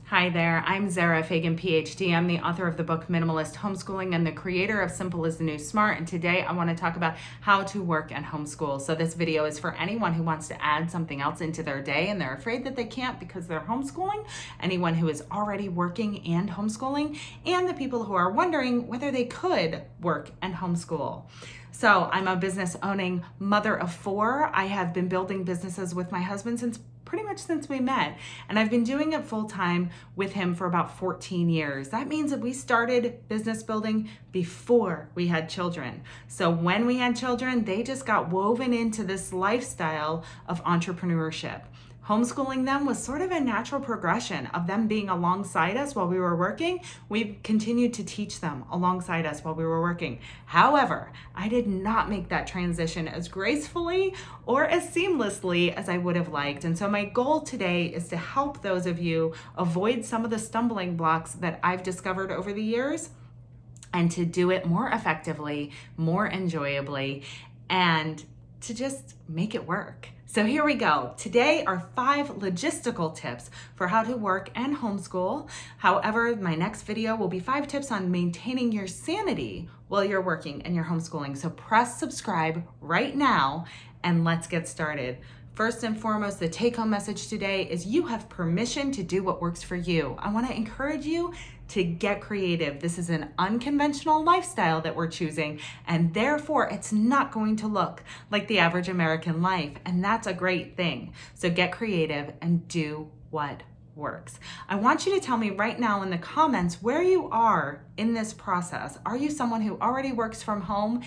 Hi there, I'm Zara, Fagen, PhD. I'm the author of the book Minimalist Homeschooling and the creator of Simple is the New Smart. And today I want to talk about how to work and homeschool. So this video is for anyone who wants to add something else into their day and they're afraid that they can't because they're homeschooling, anyone who is already working and homeschooling, and the people who are wondering whether they could work and homeschool. So I'm a business owning mother of four. I have been building businesses with my husband pretty much since we met, and I've been doing it full time with him for about 14 years. That means that we started business building before we had children. So when we had children, they just got woven into this lifestyle of entrepreneurship. Homeschooling them was sort of a natural progression of them being alongside us while we were working. We continued to teach them alongside us while we were working. However, I did not make that transition as gracefully or as seamlessly as I would have liked. And so my goal today is to help those of you avoid some of the stumbling blocks that I've discovered over the years and to do it more effectively, more enjoyably, and to just make it work. So here we go. Today are 5 logistical tips for how to work and homeschool. However, my next video will be 5 tips on maintaining your sanity while you're working and you're homeschooling. So press subscribe right now and let's get started. First and foremost, the take-home message today is you have permission to do what works for you. I want to encourage you to get creative. This is an unconventional lifestyle that we're choosing, and therefore it's not going to look like the average American life, and that's a great thing. So get creative and do what works. I want you to tell me right now in the comments where you are in this process. Are you someone who already works from home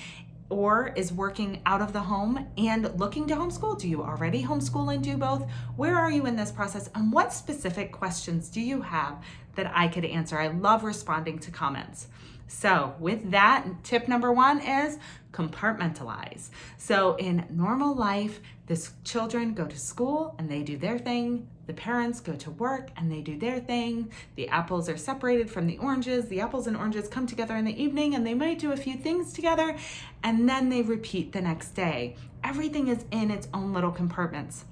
or is working out of the home and looking to homeschool? Do you already homeschool and do both? Where are you in this process? And what specific questions do you have that I could answer? I love responding to comments. So with that, tip number 1 is compartmentalize. So in normal life, the children go to school and they do their thing. The parents go to work and they do their thing. The apples are separated from the oranges. The apples and oranges come together in the evening and they might do a few things together and then they repeat the next day. Everything is in its own little compartments.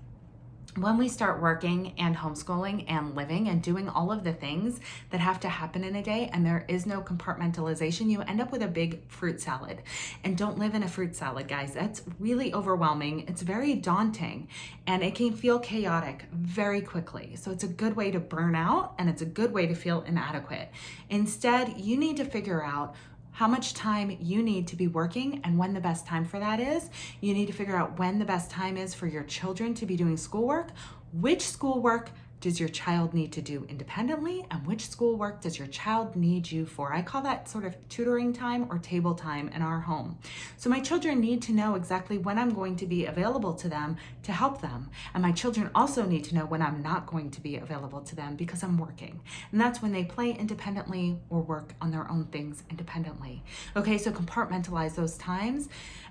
When we start working and homeschooling and living and doing all of the things that have to happen in a day and there is no compartmentalization, you end up with a big fruit salad. And don't live in a fruit salad, guys. That's really overwhelming. It's very daunting and it can feel chaotic very quickly. So it's a good way to burn out and it's a good way to feel inadequate. Instead, you need to figure out how much time you need to be working and when the best time for that is. You need to figure out when the best time is for your children to be doing schoolwork. Which schoolwork does your child need to do independently and which schoolwork does your child need you for? I call that sort of tutoring time or table time in our home. So my children need to know exactly when I'm going to be available to them to help them. And my children also need to know when I'm not going to be available to them because I'm working. And that's when they play independently or work on their own things independently. Okay, so compartmentalize those times.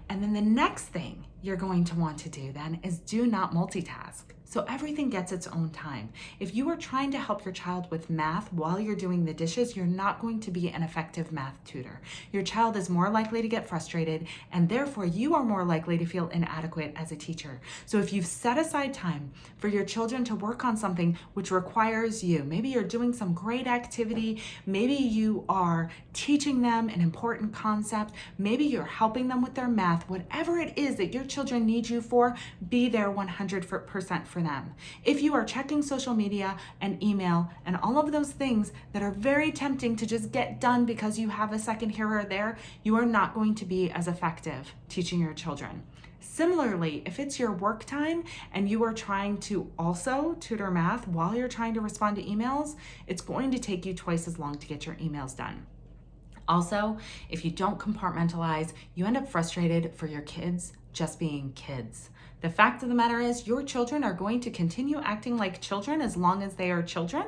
And then the next thing you're going to want to do then is do not multitask. So everything gets its own time. If you are trying to help your child with math while you're doing the dishes, you're not going to be an effective math tutor. Your child is more likely to get frustrated, and therefore you are more likely to feel inadequate as a teacher. So if you've set aside time for your children to work on something which requires you, maybe you're doing some great activity, maybe you are teaching them an important concept, maybe you're helping them with their math, whatever it is that your children need you for, be there 100% for them. If you are checking social media and email and all of those things that are very tempting to just get done because you have a second here or there, you are not going to be as effective teaching your children. Similarly, if it's your work time and you are trying to also tutor math while you're trying to respond to emails, it's going to take you twice as long to get your emails done. Also, if you don't compartmentalize, you end up frustrated for your kids just being kids. The fact of the matter is your children are going to continue acting like children as long as they are children.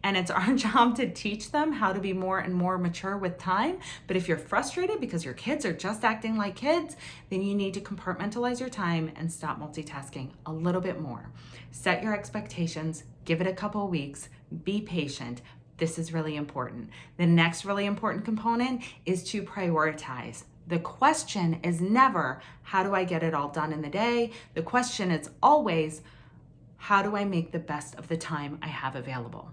And it's our job to teach them how to be more and more mature with time. But if you're frustrated because your kids are just acting like kids, then you need to compartmentalize your time and stop multitasking a little bit more. Set your expectations, give it a couple weeks, be patient. This is really important. The next really important component is to prioritize. The question is never, how do I get it all done in the day? The question is always, how do I make the best of the time I have available?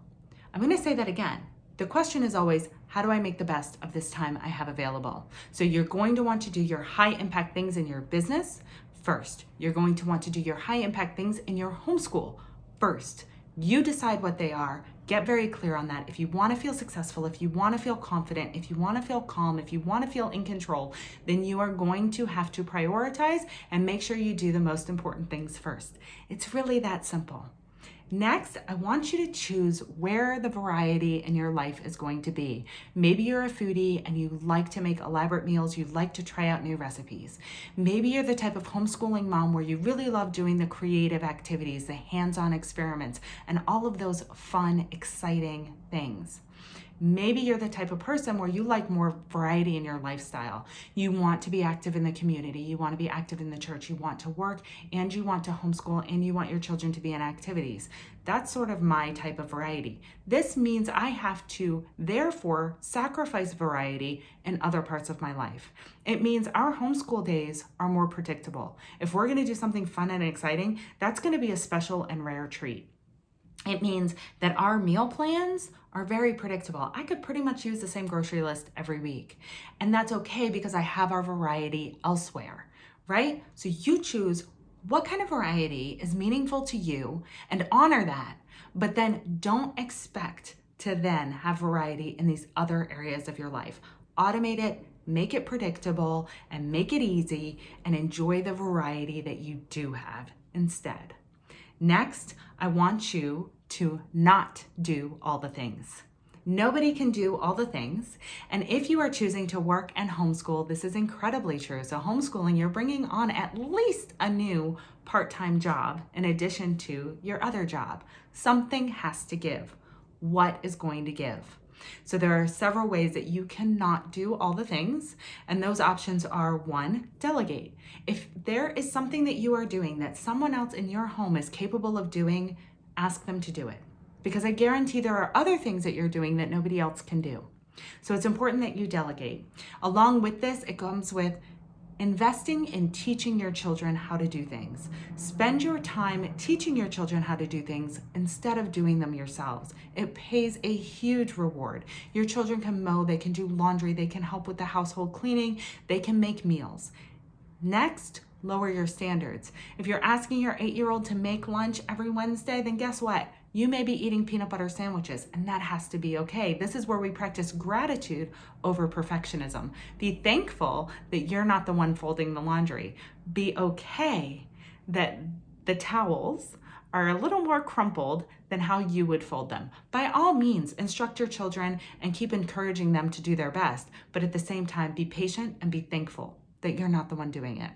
I'm going to say that again. The question is always, how do I make the best of this time I have available? So you're going to want to do your high impact things in your business first. You're going to want to do your high impact things in your homeschool first. You decide what they are. Get very clear on that. If you want to feel successful, if you want to feel confident, if you want to feel calm, if you want to feel in control, then you are going to have to prioritize and make sure you do the most important things first. It's really that simple. Next, I want you to choose where the variety in your life is going to be. Maybe you're a foodie and you like to make elaborate meals, you like to try out new recipes. Maybe you're the type of homeschooling mom where you really love doing the creative activities, the hands-on experiments, and all of those fun, exciting things. Maybe you're the type of person where you like more variety in your lifestyle. You want to be active in the community. You want to be active in the church. You want to work and you want to homeschool and you want your children to be in activities. That's sort of my type of variety. This means I have to, therefore, sacrifice variety in other parts of my life. It means our homeschool days are more predictable. If we're going to do something fun and exciting, that's going to be a special and rare treat. It means that our meal plans are very predictable. I could pretty much use the same grocery list every week. And that's okay because I have our variety elsewhere, right? So you choose what kind of variety is meaningful to you and honor that, but then don't expect to then have variety in these other areas of your life. Automate it, make it predictable, and make it easy, and enjoy the variety that you do have instead. Next, I want you to not do all the things. Nobody can do all the things. And if you are choosing to work and homeschool, this is incredibly true. So homeschooling, you're bringing on at least a new part-time job in addition to your other job. Something has to give. What is going to give? So there are several ways that you cannot do all the things, and those options are: 1, delegate. If there is something that you are doing that someone else in your home is capable of doing, ask them to do it. Because I guarantee there are other things that you're doing that nobody else can do. So it's important that you delegate. Along with this, it comes with investing in teaching your children how to do things. Spend your time teaching your children how to do things instead of doing them yourselves. It pays a huge reward. Your children can mow, they can do laundry, they can help with the household cleaning, they can make meals. Next, lower your standards. If you're asking your 8-year-old to make lunch every Wednesday, then guess what? You may be eating peanut butter sandwiches, and that has to be okay. This is where we practice gratitude over perfectionism. Be thankful that you're not the one folding the laundry. Be okay that the towels are a little more crumpled than how you would fold them. By all means, instruct your children and keep encouraging them to do their best, but at the same time, be patient and be thankful that you're not the one doing it.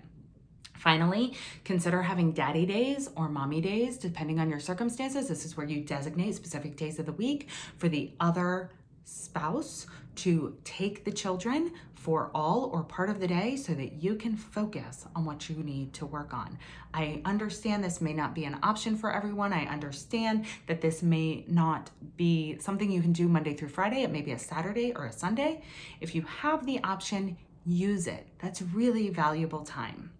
Finally, consider having daddy days or mommy days, depending on your circumstances. This is where you designate specific days of the week for the other spouse to take the children for all or part of the day so that you can focus on what you need to work on. I understand this may not be an option for everyone. I understand that this may not be something you can do Monday through Friday. It may be a Saturday or a Sunday. If you have the option, use it. That's really valuable time.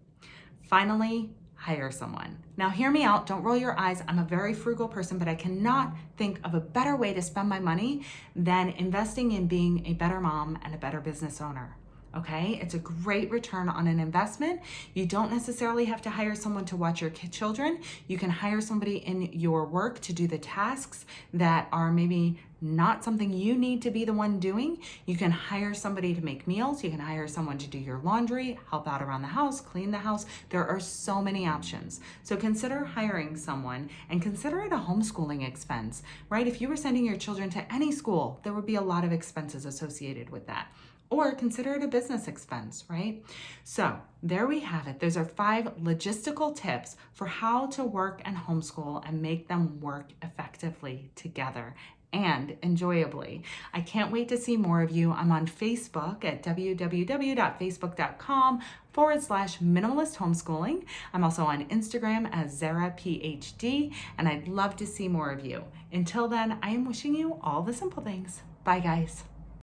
Finally, hire someone. Now hear me out, don't roll your eyes. I'm a very frugal person, but I cannot think of a better way to spend my money than investing in being a better mom and a better business owner. Okay, it's a great return on an investment. You don't necessarily have to hire someone to watch your children. You can hire somebody in your work to do the tasks that are maybe not something you need to be the one doing. You can hire somebody to make meals. You can hire someone to do your laundry, help out around the house, clean the house. There are so many options. So consider hiring someone and consider it a homeschooling expense, right? If you were sending your children to any school, there would be a lot of expenses associated with that. Or consider it a business expense, right? So there we have it. Those are 5 logistical tips for how to work and homeschool and make them work effectively together and enjoyably. I can't wait to see more of you. I'm on Facebook at www.facebook.com/minimalist homeschooling. I'm also on Instagram as Zara PhD, and I'd love to see more of you. Until then, I am wishing you all the simple things. Bye, guys.